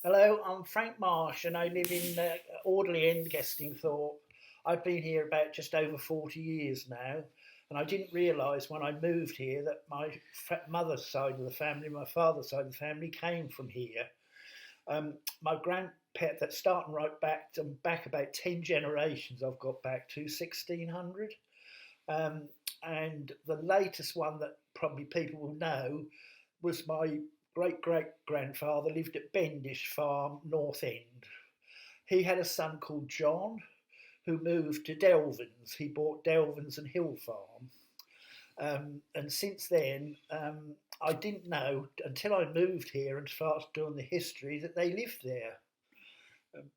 Hello, I'm Frank Marsh and I live in Audley End, Gestingthorpe. I've been here about just over 40 years now, and I didn't realise when I moved here that my mother's side of the family, my father's side of the family came from here. My grandpet, that's starting right back about 10 generations I've got back to 1600. Um, and the latest one that probably people will know was my great great grandfather lived at Bendish Farm, North End. He had a son called John who moved to Delvins. He bought Delvins and Hill Farm. And since then, I didn't know until I moved here and started doing the history that they lived there.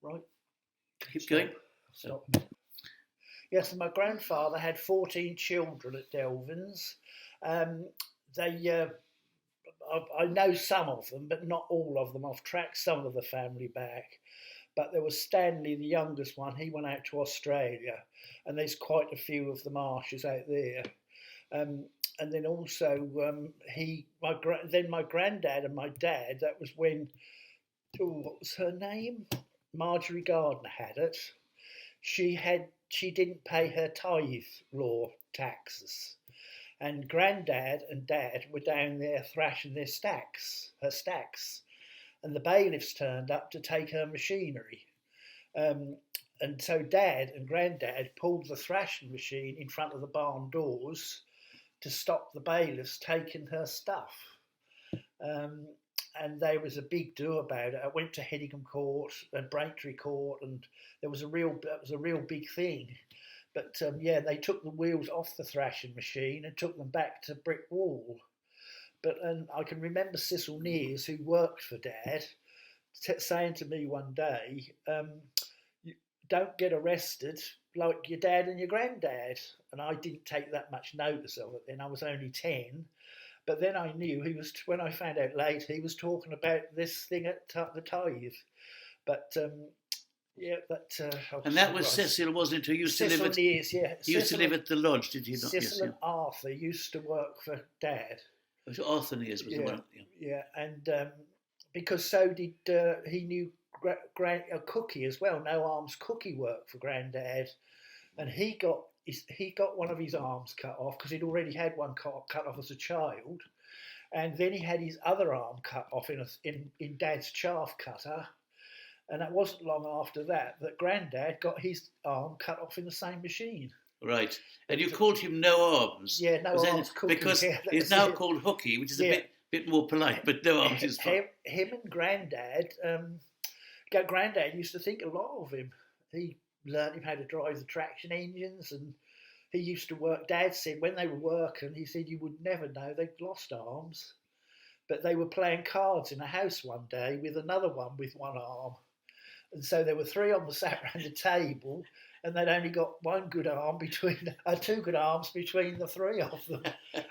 Right? Keep going. Stop. Yes, and my grandfather had 14 children at Delvins. They I know some of them, but not all of them. I've tracked some of the family back. But there was Stanley, the youngest one. He went out to Australia, and there's quite a few of the Marshes out there. Um, and then also my granddad and my dad. That was when what was her name? Marjorie Gardner had it. She didn't pay her tithe law taxes. And Grandad and Dad were down there thrashing her stacks, and the bailiffs turned up to take her machinery. And so Dad and Grandad pulled the thrashing machine in front of the barn doors to stop the bailiffs taking her stuff. And there was a big do about it. I went to Hedingham Court and Braintree Court, and that was a real big thing. But they took the wheels off the thrashing machine and took them back to Brick Wall. But I can remember Cecil Nears, who worked for Dad, saying to me one day, you don't get arrested like your dad and your granddad. And I didn't take that much notice of it then. I was only 10. But then I knew when I found out later, he was talking about this thing at the tithe. But and that was Cecil, wasn't it? Who used to live at to live at the lodge, did he not? Cecil and Arthur used to work for Dad. Arthur Nears was the one. Yeah, and because so did he knew Cookie as well. No Arms Cookie worked for Grandad, and he got one of his arms cut off because he'd already had one cut off as a child, and then he had his other arm cut off in Dad's chaff cutter. And it wasn't long after that Grandad got his arm cut off in the same machine. Right. And you called him No Arms. Yeah, No Arms Cookie. Because he's now called Hooky, which is a bit more polite, but No Arms is fine. Him and Grandad, Grandad used to think a lot of him. He learnt him how to drive the traction engines, and he used to work. Dad said when they were working, he said you would never know they'd lost arms. But they were playing cards in a house one day with another one with one arm. And so there were three of them sat around the table, and they'd only got two good arms between the three of them.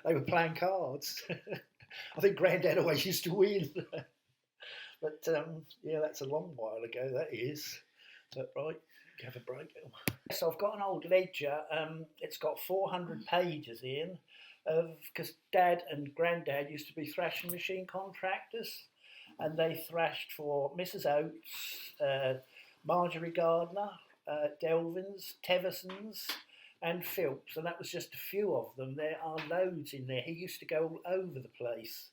They were playing cards. I think Grandad always used to win. But that's a long while ago, that is. But right, have a break. So I've got an old ledger. It's got 400 pages in, because Dad and Grandad used to be thrashing machine contractors. And they thrashed for Mrs. Oates, Marjorie Gardner, Delvins, Teversons, and Philps. And that was just a few of them. There are loads in there. He used to go all over the place.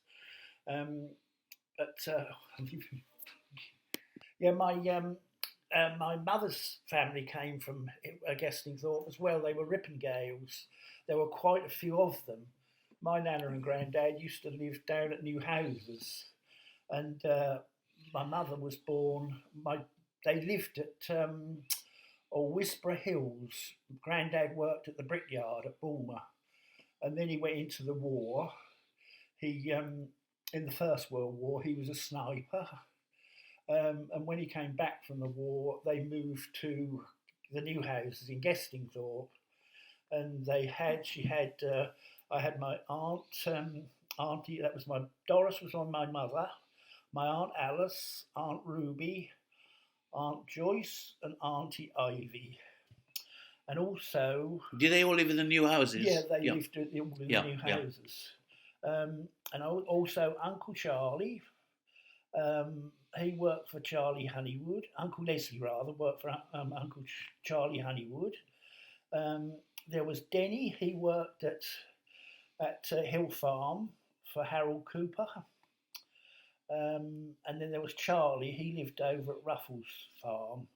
My mother's family came from Gestingthorpe as well. They were Rippengales. There were quite a few of them. My nana and granddad used to live down at New Houses. And my mother was born. They lived at Whisper Hills. Grandad worked at the brickyard at Bulmer, and then he went into the war. He in the First World War he was a sniper, and when he came back from the war, they moved to the New Houses in Gestingthorpe, and I had my auntie. That was Doris was on my mother. My Aunt Alice, Aunt Ruby, Aunt Joyce, and Auntie Ivy. And also... Did they all live in the new houses? Yeah, they lived in the new houses. And also Uncle Charlie, He worked for Charlie Honeywood. Uncle Leslie, rather, worked for Uncle Charlie Honeywood. There was Denny. He worked at Hill Farm for Harold Cooper. And then there was Charlie. He lived over at Ruffles Farm.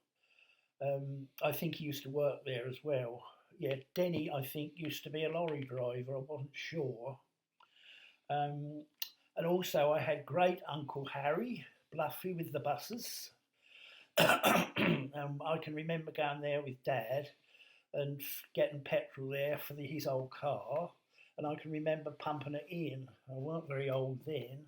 I think he used to work there as well. Yeah, Denny, I think, used to be a lorry driver. I wasn't sure. And also I had great Uncle Harry, Bluffy with the buses. I can remember going there with Dad and getting petrol there for his old car. And I can remember pumping it in. I weren't very old then.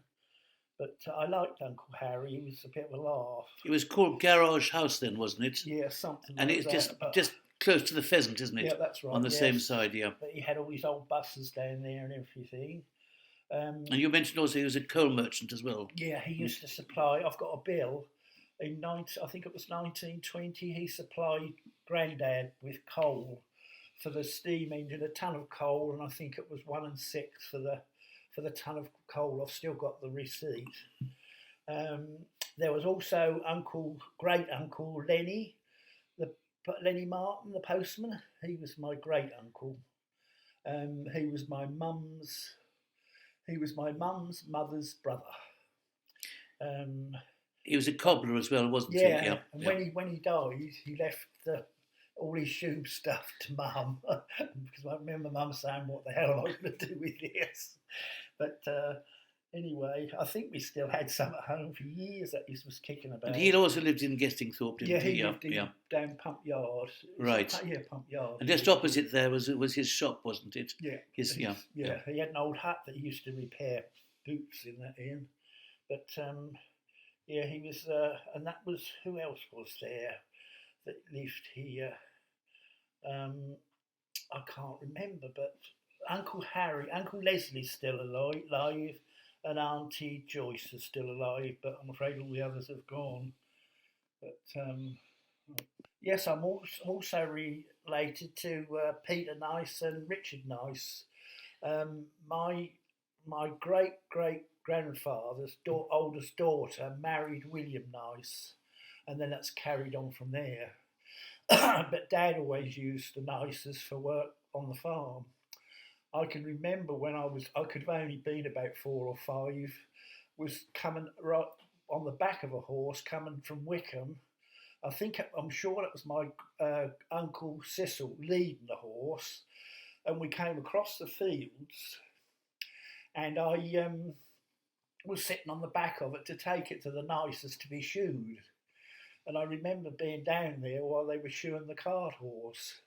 But I liked Uncle Harry. He was a bit of a laugh. It was called Garage House then, wasn't it? Yeah, something and like that. And it's just close to the Pheasant, isn't it? Yeah, that's right. On the same side, yeah. But he had all his old buses down there and everything. And you mentioned also he was a coal merchant as well. Yeah, he used to supply. I've got a bill. I think it was 1920. He supplied Grandad with coal for the steam engine, a ton of coal, and I think it was 1 6 for the ton of coal. I've still got the receipt. There was also great uncle Lenny, Lenny Martin, the postman. He was my great uncle. He was my mum's mother's brother. He was a cobbler as well, wasn't he? Yeah. And when he died, he left all his shoe stuff to Mum, because I remember Mum saying, "What the hell am I going to do with this?" But anyway, I think we still had some at home for years that he was kicking about. And he also lived in Gestingthorpe, didn't he? He lived down Pump Yard. Right. Pump Yard. And just opposite there was his shop, wasn't it? Yeah. Yeah. He had an old hut that he used to repair boots in. But he was, and that was, who else was there that lived here? I can't remember, but Uncle Leslie's still alive, and Auntie Joyce is still alive, but I'm afraid all the others have gone. But yes, I'm also related to Peter Nice and Richard Nice. My great grandfather's oldest daughter married William Nice, and then that's carried on from there. But Dad always used the Nices for work on the farm. I can remember when I could have only been about 4 or 5, was coming right on the back of a horse coming from Wickham. I'm sure it was my Uncle Cecil leading the horse, and we came across the fields, and I was sitting on the back of it to take it to the Nices to be shoed. And I remember being down there while they were shoeing the cart horse.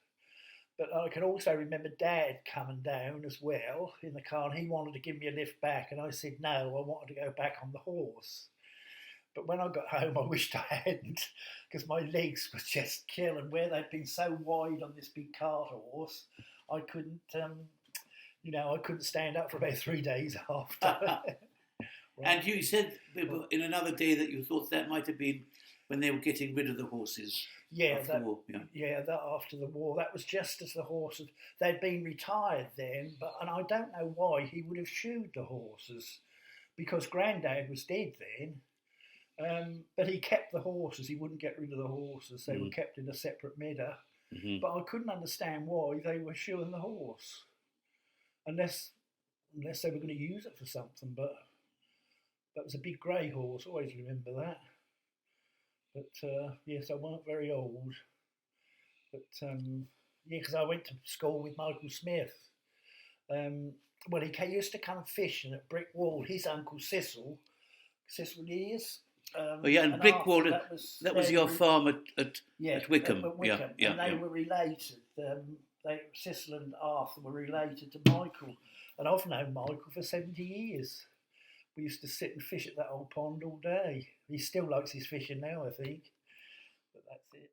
But I can also remember Dad coming down as well in the car, and he wanted to give me a lift back, and I said no, I wanted to go back on the horse. But when I got home, I wished I hadn't, because my legs were just killing. Where they'd been so wide on this big cart horse, I couldn't, I couldn't stand up for about 3 days after. Right. And you said in another day that you thought that might have been when they were getting rid of the horses. After the war. That after the war. That was just as the horses, they'd been retired then, and I don't know why he would have shoed the horses, because Grandad was dead then. But he kept the horses. He wouldn't get rid of the horses. They were kept in a separate meadow. Mm-hmm. But I couldn't understand why they were shoeing the horse, unless they were going to use it for something. But that was a big grey horse. Always remember that. But yes, I weren't very old. But because I went to school with Michael Smith. He used to come fishing at Brickwall. His uncle Cecil Years. And Brickwall, that was your farm at Wickham. At Wickham. And they were related. Cecil and Arthur were related to Michael. And I've known Michael for 70 years. We used to sit and fish at that old pond all day. He still likes his fishing now, I think. But that's it.